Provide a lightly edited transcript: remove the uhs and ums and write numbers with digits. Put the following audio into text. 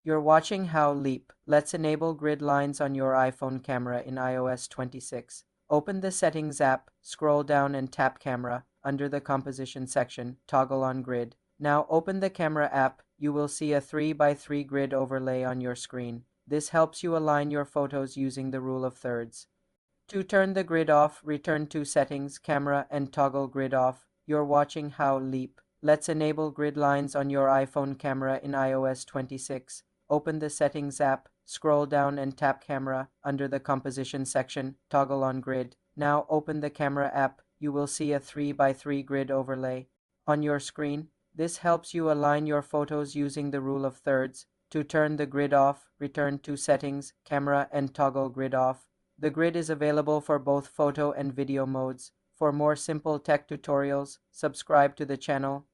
You're watching How Leap. Let's enable grid lines on your iPhone camera in iOS 26. Open the Settings app, scroll down and tap Camera. Under the Composition section, toggle on Grid. Now open the Camera app. You will see a 3x3 grid overlay on your screen. This helps you align your photos using the rule of thirds. To turn the grid off, return to Settings, Camera, and toggle Grid off. You're watching How Leap. Let's enable grid lines on your iPhone camera in iOS 26. Open the Settings app, scroll down and tap Camera. Under the Composition section, toggle on Grid. Now open the Camera app. You will see a 3x3 grid overlay on your screen. This helps you align your photos using the rule of thirds. To turn the grid off, return to Settings, Camera, and toggle Grid off. The grid is available for both photo and video modes. For more simple tech tutorials, subscribe to the channel.